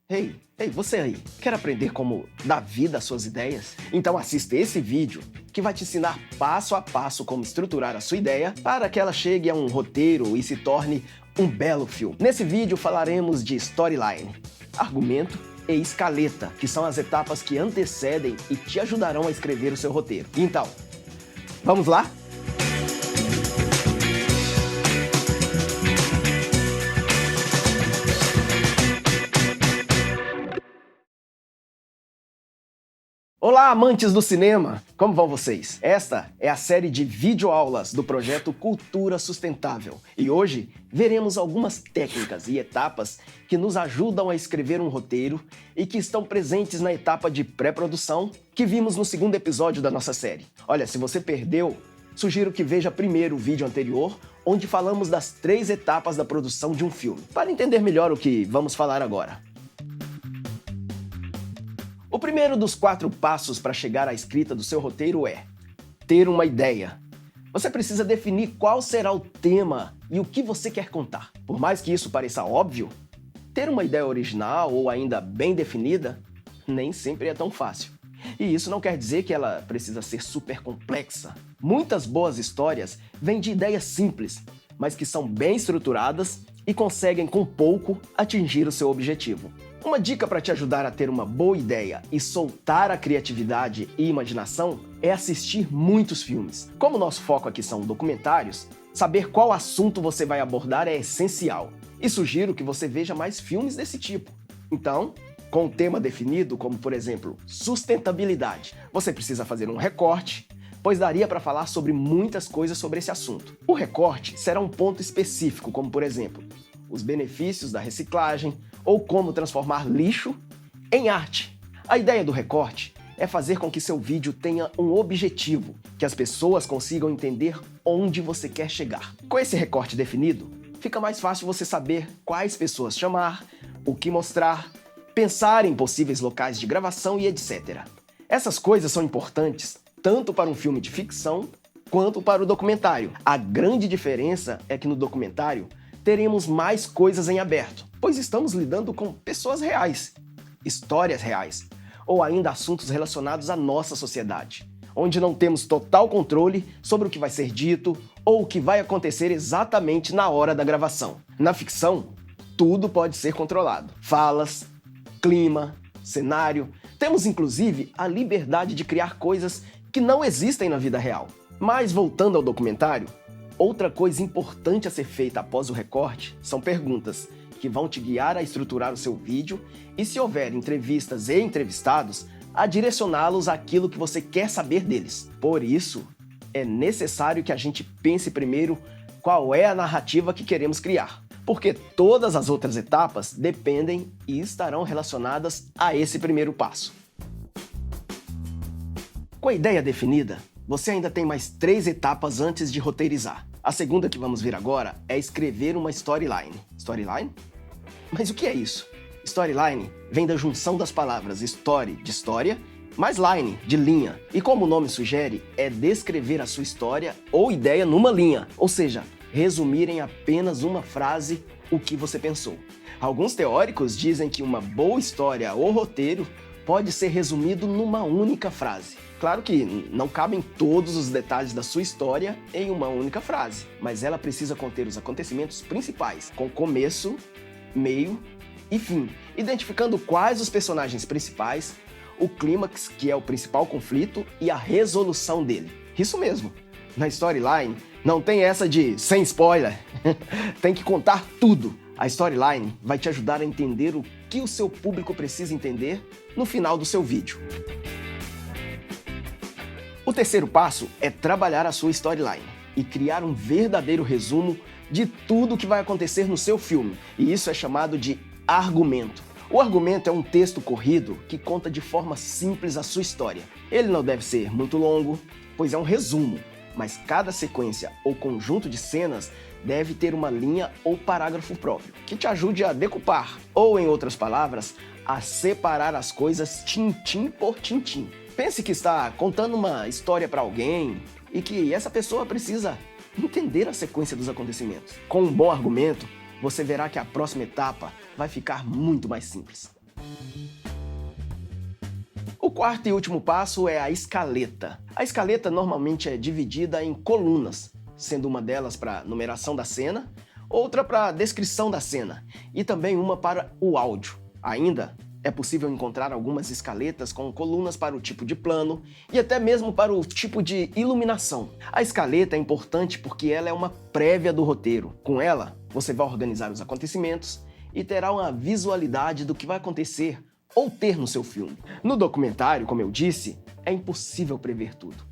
Ei, você aí, quer aprender como dar vida às suas ideias? Então assista esse vídeo que vai te ensinar passo a passo como estruturar a sua ideia para que ela chegue a um roteiro e se torne um belo filme. Nesse vídeo falaremos de storyline, argumento e escaleta, que são as etapas que antecedem e te ajudarão a escrever o seu roteiro. Então, vamos lá? Olá, amantes do cinema! Como vão vocês? Esta é a série de videoaulas do projeto Cultura Sustentável e hoje veremos algumas técnicas e etapas que nos ajudam a escrever um roteiro e que estão presentes na etapa de pré-produção que vimos no segundo episódio da nossa série. Olha, se você perdeu, sugiro que veja primeiro o vídeo anterior, onde falamos das 3 etapas da produção de um filme, para entender melhor o que vamos falar agora. O primeiro dos 4 passos para chegar à escrita do seu roteiro é ter uma ideia. Você precisa definir qual será o tema e o que você quer contar. Por mais que isso pareça óbvio, ter uma ideia original ou ainda bem definida nem sempre é tão fácil. E isso não quer dizer que ela precisa ser super complexa. Muitas boas histórias vêm de ideias simples, mas que são bem estruturadas e conseguem com pouco atingir o seu objetivo. Uma dica para te ajudar a ter uma boa ideia e soltar a criatividade e imaginação é assistir muitos filmes. Como o nosso foco aqui são documentários, saber qual assunto você vai abordar é essencial. E sugiro que você veja mais filmes desse tipo. Então, com o tema definido, como por exemplo, sustentabilidade, você precisa fazer um recorte, pois daria para falar sobre muitas coisas sobre esse assunto. O recorte será um ponto específico, como por exemplo, os benefícios da reciclagem ou como transformar lixo em arte. A ideia do recorte é fazer com que seu vídeo tenha um objetivo, que as pessoas consigam entender onde você quer chegar. Com esse recorte definido, fica mais fácil você saber quais pessoas chamar, o que mostrar, pensar em possíveis locais de gravação e etc. Essas coisas são importantes tanto para um filme de ficção quanto para o documentário. A grande diferença é que no documentário teremos mais coisas em aberto, pois estamos lidando com pessoas reais, histórias reais, ou ainda assuntos relacionados à nossa sociedade, onde não temos total controle sobre o que vai ser dito ou o que vai acontecer exatamente na hora da gravação. Na ficção, tudo pode ser controlado. Falas, clima, cenário. Temos inclusive a liberdade de criar coisas que não existem na vida real. Mas voltando ao documentário, outra coisa importante a ser feita após o recorte são perguntas que vão te guiar a estruturar o seu vídeo e, se houver entrevistas e entrevistados, a direcioná-los àquilo que você quer saber deles. Por isso, é necessário que a gente pense primeiro qual é a narrativa que queremos criar, porque todas as outras etapas dependem e estarão relacionadas a esse primeiro passo. Com a ideia definida, você ainda tem mais 3 etapas antes de roteirizar. A segunda que vamos ver agora é escrever uma storyline. Storyline? Mas o que é isso? Storyline vem da junção das palavras story, de história, mais line, de linha. E como o nome sugere, é descrever a sua história ou ideia numa linha, ou seja, resumir em apenas uma frase o que você pensou. Alguns teóricos dizem que uma boa história ou roteiro pode ser resumido numa única frase. Claro que não cabem todos os detalhes da sua história em uma única frase, mas ela precisa conter os acontecimentos principais, com começo, meio e fim, identificando quais os personagens principais, o clímax, que é o principal conflito, e a resolução dele. Isso mesmo, na storyline não tem essa de sem spoiler, tem que contar tudo. A storyline vai te ajudar a entender o que o seu público precisa entender no final do seu vídeo. O terceiro passo é trabalhar a sua storyline e criar um verdadeiro resumo de tudo o que vai acontecer no seu filme, e isso é chamado de argumento. O argumento é um texto corrido que conta de forma simples a sua história. Ele não deve ser muito longo, pois é um resumo, mas cada sequência ou conjunto de cenas deve ter uma linha ou parágrafo próprio, que te ajude a decupar, ou em outras palavras, a separar as coisas tintim por tintim. Pense que está contando uma história para alguém e que essa pessoa precisa entender a sequência dos acontecimentos. Com um bom argumento, você verá que a próxima etapa vai ficar muito mais simples. O quarto e último passo é a escaleta. A escaleta normalmente é dividida em colunas, sendo uma delas para numeração da cena, outra para descrição da cena e também uma para o áudio. Ainda é possível encontrar algumas escaletas com colunas para o tipo de plano e até mesmo para o tipo de iluminação. A escaleta é importante porque ela é uma prévia do roteiro. Com ela, você vai organizar os acontecimentos e terá uma visualidade do que vai acontecer ou ter no seu filme. No documentário, como eu disse, é impossível prever tudo.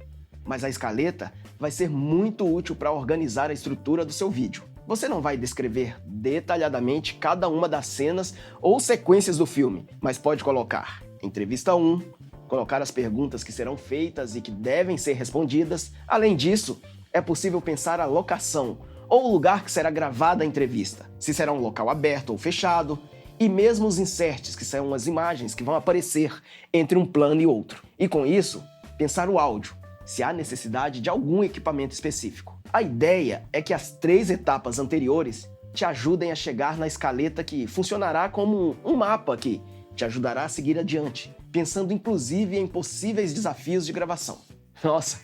Mas a escaleta vai ser muito útil para organizar a estrutura do seu vídeo. Você não vai descrever detalhadamente cada uma das cenas ou sequências do filme, mas pode colocar entrevista 1, colocar as perguntas que serão feitas e que devem ser respondidas. Além disso, é possível pensar a locação ou o lugar que será gravada a entrevista, se será um local aberto ou fechado, e mesmo os inserts, que são as imagens que vão aparecer entre um plano e outro. E com isso, pensar o áudio, se há necessidade de algum equipamento específico. A ideia é que as 3 etapas anteriores te ajudem a chegar na escaleta que funcionará como um mapa que te ajudará a seguir adiante, pensando inclusive em possíveis desafios de gravação. Nossa,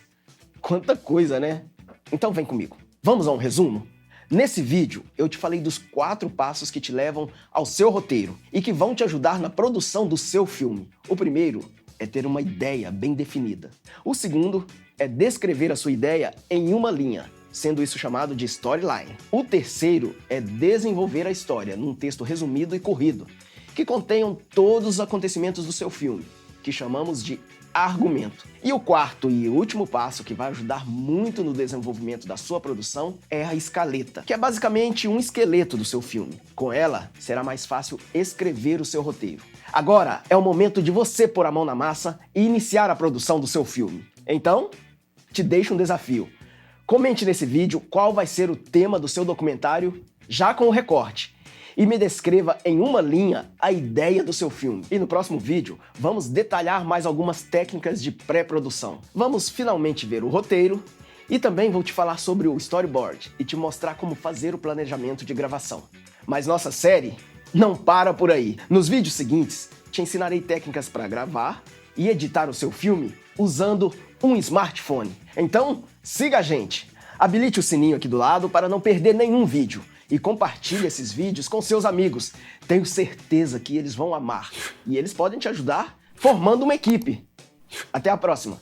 quanta coisa, né? Então vem comigo. Vamos a um resumo? Nesse vídeo, eu te falei dos 4 passos que te levam ao seu roteiro e que vão te ajudar na produção do seu filme. O primeiro é ter uma ideia bem definida. O segundo é descrever a sua ideia em uma linha, sendo isso chamado de storyline. O terceiro é desenvolver a história num texto resumido e corrido, que contenham todos os acontecimentos do seu filme, que chamamos de argumento. E o quarto e último passo, que vai ajudar muito no desenvolvimento da sua produção, é a escaleta, que é basicamente um esqueleto do seu filme. Com ela, será mais fácil escrever o seu roteiro. Agora é o momento de você pôr a mão na massa e iniciar a produção do seu filme. Então, te deixo um desafio. Comente nesse vídeo qual vai ser o tema do seu documentário, já com o recorte. E me descreva em uma linha a ideia do seu filme. E no próximo vídeo, vamos detalhar mais algumas técnicas de pré-produção. Vamos finalmente ver o roteiro e também vou te falar sobre o storyboard e te mostrar como fazer o planejamento de gravação. Mas nossa série não para por aí. Nos vídeos seguintes, te ensinarei técnicas para gravar e editar o seu filme usando um smartphone. Então, siga a gente! Habilite o sininho aqui do lado para não perder nenhum vídeo. E compartilhe esses vídeos com seus amigos. Tenho certeza que eles vão amar. E eles podem te ajudar formando uma equipe. Até a próxima!